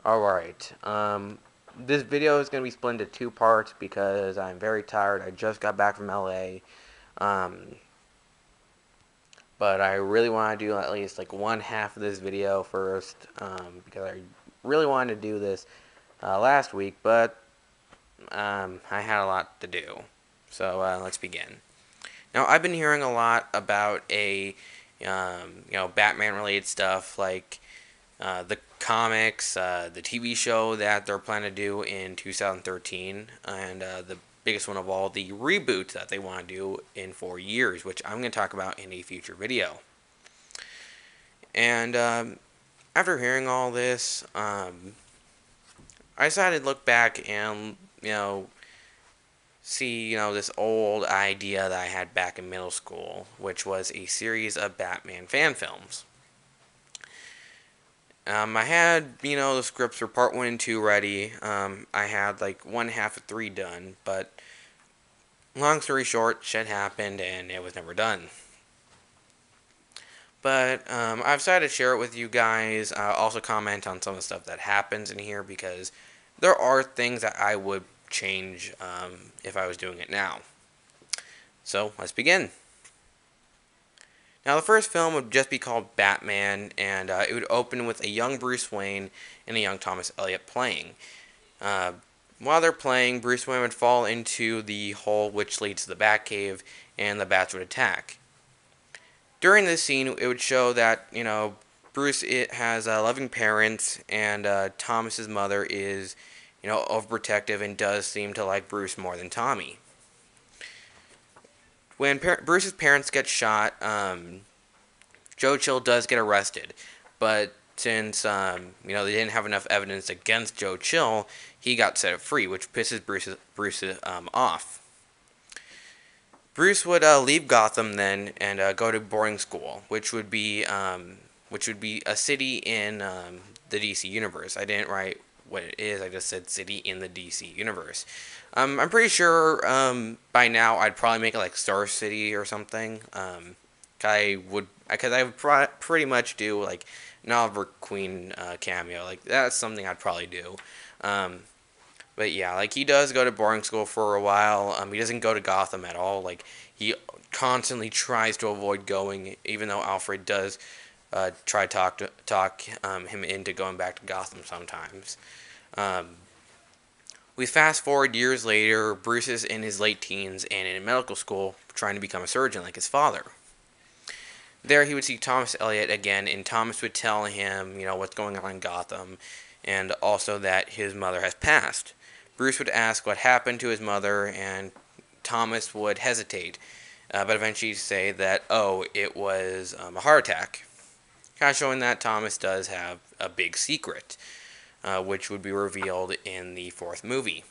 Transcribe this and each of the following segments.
Alright, this video is going to be split into two parts because I'm very tired. I just got back from LA, um, but I really want to do at least like one half of this video first because I really wanted to do this last week, but I had a lot to do. So let's begin. Now, I've been hearing a lot about Batman related stuff like the comics, the TV show that they're planning to do in 2013, and the biggest one of all, the reboot that they want to do in 4 years, which I'm going to talk about in a future video. And after hearing all this, I decided to look back and, see, this old idea that I had back in middle school, which was a series of Batman fan films. I had, the scripts for part 1 and 2 ready. I had like one half of 3 done, but long story short, shit happened and it was never done. But I've decided to share it with you guys. Also comment on some of the stuff that happens in here because there are things that I would change if I was doing it now. So let's begin. Now, the first film would just be called Batman, and it would open with a young Bruce Wayne and a young Thomas Elliot playing. Uh, while they're playing, Bruce Wayne would fall into the hole which leads to the Batcave, and the bats would attack. During this scene, it would show that, Bruce has loving parents, and Thomas's mother is, overprotective and does seem to like Bruce more than Tommy. When Bruce's parents get shot, Joe Chill does get arrested, but since they didn't have enough evidence against Joe Chill, he got set free, which pisses Bruce off. Bruce would leave Gotham then and go to boarding school, which would be a city in the DC universe. I didn't write what it is. I just said city in the DC universe. I'm pretty sure by now I'd probably make it like Star City or something. Because I would pretty much do like an Oliver Queen cameo. Like that's something I'd probably do. Um, but yeah, like he does go to boarding school for a while. He doesn't go to Gotham at all. Like he constantly tries to avoid going, even though Alfred does try to talk him into going back to Gotham sometimes. Um, we fast forward years later. Bruce is in his late teens and in medical school, trying to become a surgeon like his father. There, he would see Thomas Elliot again, and Thomas would tell him, what's going on in Gotham, and also that his mother has passed. Bruce would ask what happened to his mother, and Thomas would hesitate, but eventually say that, oh, it was a heart attack. Kind of showing that Thomas does have a big secret, which would be revealed in the fourth movie.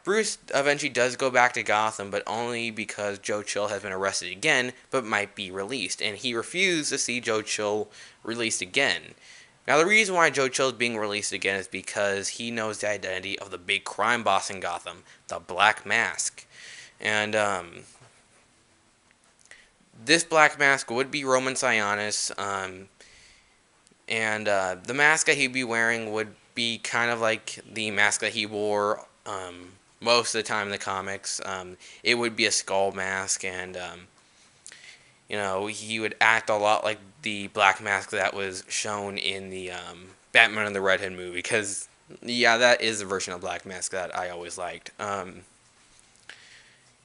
Bruce eventually does go back to Gotham, but only because Joe Chill has been arrested again, but might be released, and he refused to see Joe Chill released again. Now, the reason why Joe Chill is being released again is because he knows the identity of the big crime boss in Gotham, the Black Mask. And this Black Mask would be Roman Sionis, and the mask that he'd be wearing would be kind of like the mask that he wore most of the time in the comics. It would be a skull mask, and he would act a lot like the Black Mask that was shown in the Batman and the Red Hood movie. Because yeah, that is a version of Black Mask that I always liked.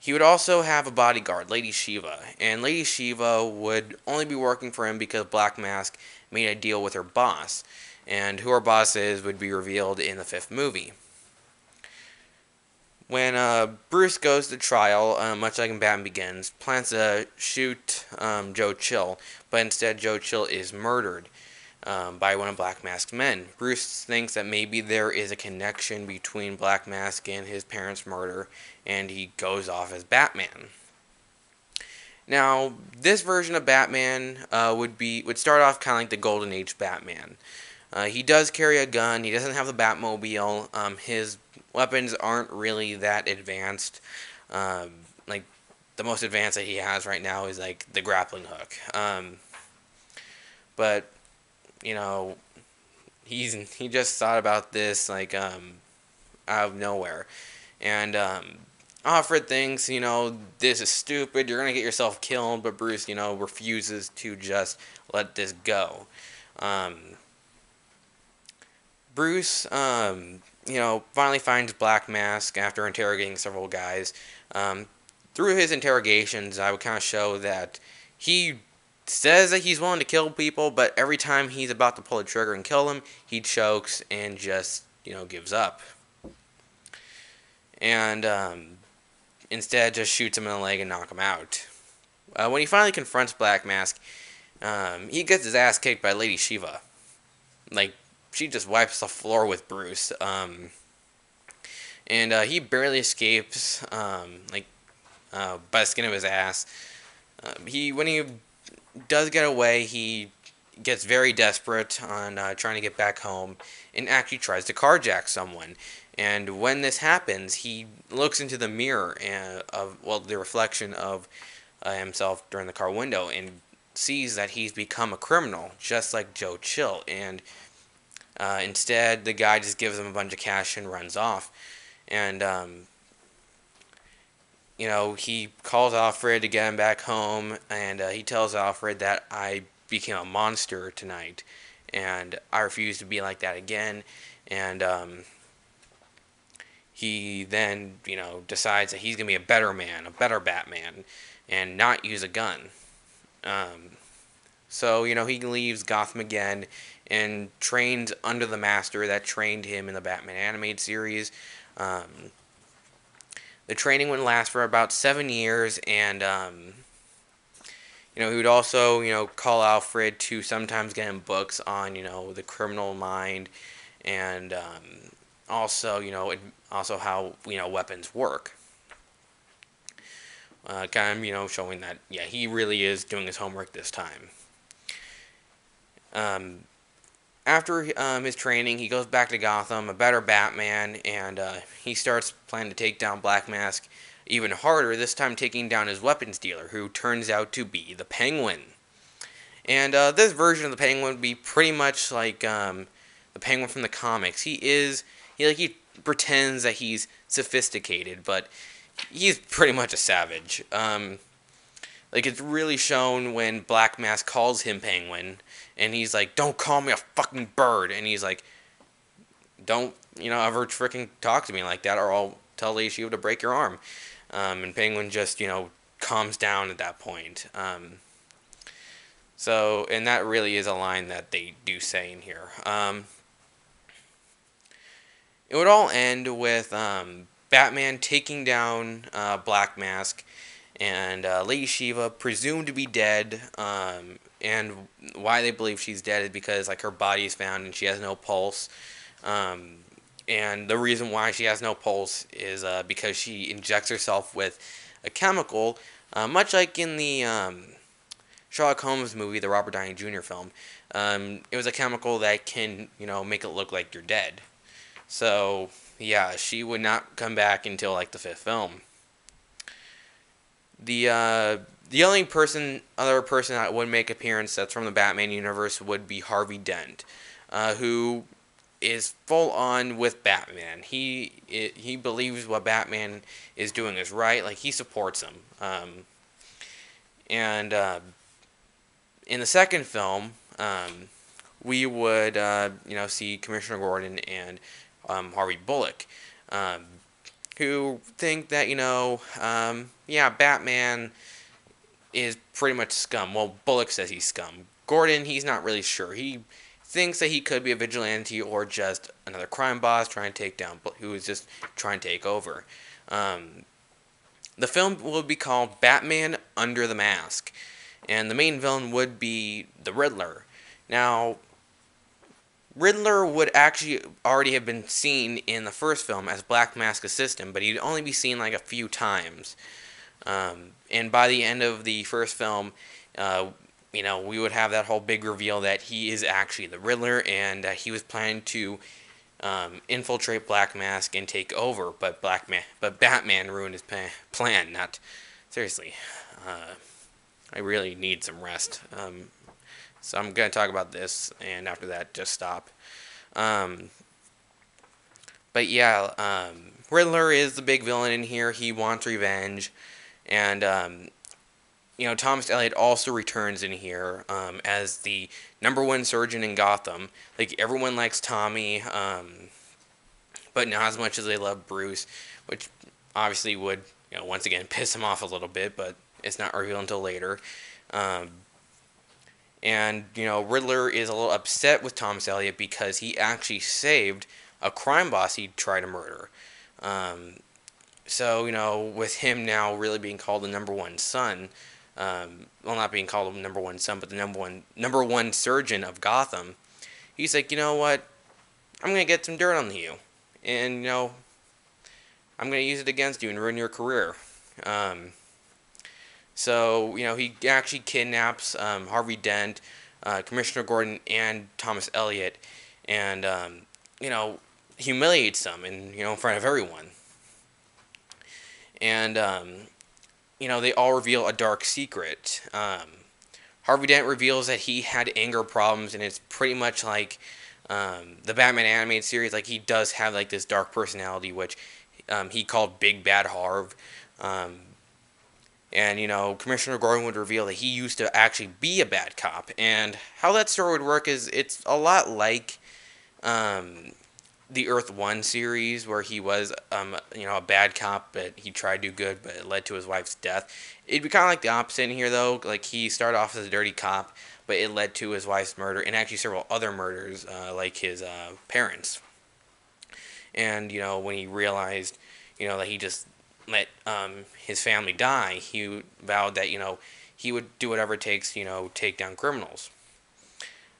He would also have a bodyguard, Lady Shiva, and Lady Shiva would only be working for him because Black Mask made a deal with her boss, and who her boss is would be revealed in the fifth movie. When Bruce goes to trial, much like in Batman Begins, plans to shoot Joe Chill, but instead Joe Chill is murdered by one of Black Mask's men. Bruce thinks that maybe there is a connection between Black Mask and his parents' murder, and he goes off as Batman. Now, this version of Batman would start off kind of like the Golden Age Batman. He does carry a gun. He doesn't have the Batmobile. His weapons aren't really that advanced. Like the most advanced that he has right now is like the grappling hook. But you know, he just thought about this like out of nowhere, and Alfred thinks, this is stupid. You're gonna get yourself killed, but Bruce, refuses to just let this go. Um, Bruce, finally finds Black Mask after interrogating several guys. Um, Through his interrogations, I would kind of show that he says that he's willing to kill people, but every time he's about to pull the trigger and kill them, he chokes and just, gives up. And instead just shoots him in the leg and knock him out. When he finally confronts Black Mask, he gets his ass kicked by Lady Shiva. Like, she just wipes the floor with Bruce. And he barely escapes, by the skin of his ass. When he does get away, he gets very desperate on trying to get back home and actually tries to carjack someone. And when this happens, he looks into the mirror the reflection of himself during the car window and sees that he's become a criminal, just like Joe Chill. And instead, the guy just gives him a bunch of cash and runs off. And he calls Alfred to get him back home, and he tells Alfred that I became a monster tonight, and I refuse to be like that again. And he then, decides that he's going to be a better man, a better Batman, and not use a gun. So, he leaves Gotham again and trains under the master that trained him in the Batman animated series. The training would last for about 7 years, and, he would also, call Alfred to sometimes get him books on, the criminal mind, and also, also how, weapons work. Showing that, yeah, he really is doing his homework this time. After his training, he goes back to Gotham, a better Batman, and he starts planning to take down Black Mask even harder, this time taking down his weapons dealer, who turns out to be the Penguin. And this version of the Penguin would be pretty much like the Penguin from the comics. He pretends that he's sophisticated, but he's pretty much a savage. It's really shown when Black Mask calls him Penguin, and he's like, "Don't call me a fucking bird," and he's like, "Don't, ever freaking talk to me like that, or I'll tell Lady Shiva to break your arm." And Penguin just, calms down at that point. And that really is a line that they do say in here. It would all end with Batman taking down Black Mask, and Lady Shiva, presumed to be dead, and why they believe she's dead is because her body is found and she has no pulse. And the reason why she has no pulse is because she injects herself with a chemical, much like in the Sherlock Holmes movie, the Robert Downey Jr. film. It was a chemical that can, make it look like you're dead. So, yeah, she would not come back until the fifth film. The only other person that would make appearance that's from the Batman universe would be Harvey Dent, who is full on with Batman. He believes what Batman is doing is right. He supports him. And in the second film, we would see Commissioner Gordon and Harvey Bullock, who think that Batman is pretty much scum. Well, Bullock says he's scum. Gordon, he's not really sure. He thinks that he could be a vigilante or just another crime boss trying to take down, who is just trying to take over. The film will be called Batman Under the Mask, and the main villain would be the Riddler. Now, Riddler would actually already have been seen in the first film as Black Mask's assistant, but he'd only be seen a few times. And by the end of the first film, we would have that whole big reveal that he is actually the Riddler, and that he was planning to infiltrate Black Mask and take over. But Batman ruined his plan. Seriously. I really need some rest. So I'm gonna talk about this, and after that, just stop. Um, but yeah, Riddler is the big villain in here. He wants revenge, and Thomas Elliot also returns in here as the number one surgeon in Gotham. Like everyone likes Tommy, but not as much as they love Bruce, which obviously would once again piss him off a little bit, but it's not revealed until later. Um, and Riddler is a little upset with Thomas Elliot because he actually saved a crime boss he tried to murder. Um, so with him now really being called the number one son, well, not being called the number one son, but the number one surgeon of Gotham, he's like, you know what? I'm gonna get some dirt on you, and I'm gonna use it against you and ruin your career. Um, so he actually kidnaps Harvey Dent, Commissioner Gordon, and Thomas Elliot, and you know humiliates them in front of everyone. And they all reveal a dark secret. Harvey Dent reveals that he had anger problems, and it's pretty much like the Batman animated series. Like he does have like this dark personality, which he called Big Bad Harv. Um, and Commissioner Gordon would reveal that he used to actually be a bad cop. And how that story would work is it's a lot like um, the Earth One series, where he was a bad cop, but he tried to do good, but it led to his wife's death. It'd be kind of like the opposite in here, though. Like he started off as a dirty cop, but it led to his wife's murder and actually several other murders, like his parents. And when he realized, that he just let his family die, he vowed that he would do whatever it takes, take down criminals.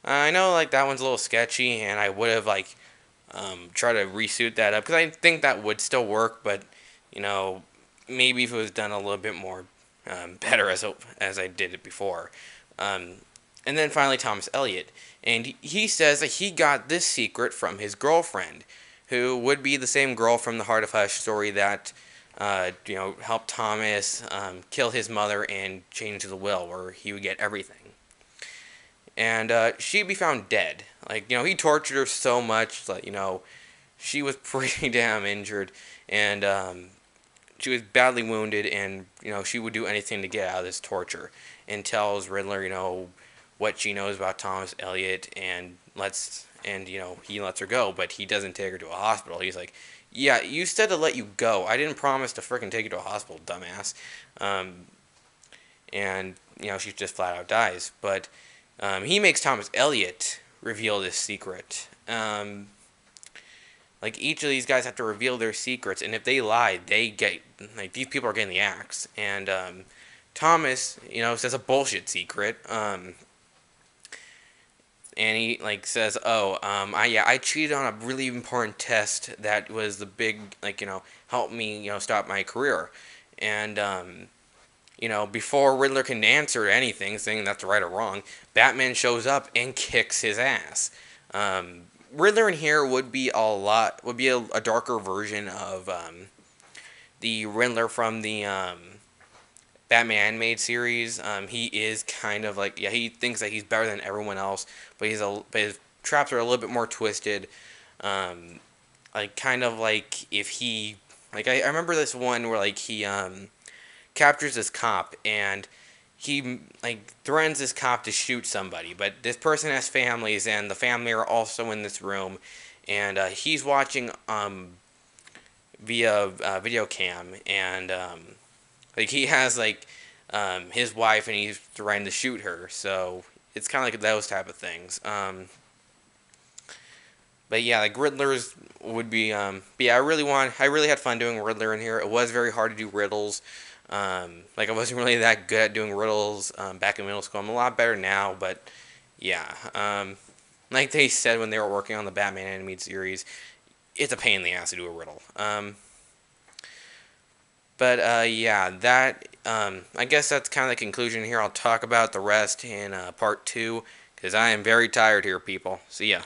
I know like that one's a little sketchy, and I would have like try to resuit that up because I think that would still work, but you know, maybe if it was done a little bit more better as I did it before. Um, and then finally, Thomas Elliot, and he says that he got this secret from his girlfriend, who would be the same girl from the Heart of Hush story that helped Thomas kill his mother and change the will, where he would get everything. And she'd be found dead. Like he tortured her so much that she was pretty damn injured, and she was badly wounded, and she would do anything to get out of this torture. And tells Riddler, what she knows about Thomas Elliot, and he lets her go, but he doesn't take her to a hospital. He's like, "Yeah, you said to let you go. I didn't promise to freaking take you to a hospital, dumbass." And she just flat out dies. But he makes Thomas Elliot reveal this secret. Like each of these guys have to reveal their secrets, and if they lie, they get like these people are getting the axe. And Thomas, says a bullshit secret. And he like says, "Oh, I cheated on a really important test that was the big helped me stop my career." And before Riddler can answer anything, saying that's right or wrong, Batman shows up and kicks his ass. Riddler in here would be a darker version of the Riddler from the Batman animated series. He is kind of like, yeah, he thinks that he's better than everyone else, but but his traps are a little bit more twisted. Like kind of like if he like I remember this one where like he captures this cop, and he like threatens this cop to shoot somebody, but this person has families, and the family are also in this room, and he's watching via video cam, and like he has like his wife, and he's trying to shoot her, so it's kind of like those type of things. But yeah, like Riddlers would be but yeah, I really had fun doing Riddler in here. It was very hard to do riddles. Like I wasn't really that good at doing riddles back in middle school. I'm a lot better now, but yeah. Like they said when they were working on the Batman animated series, it's a pain in the ass to do a riddle. But yeah, that I guess that's kind of the conclusion here. I'll talk about the rest in part 2 because I am very tired here, people. See ya.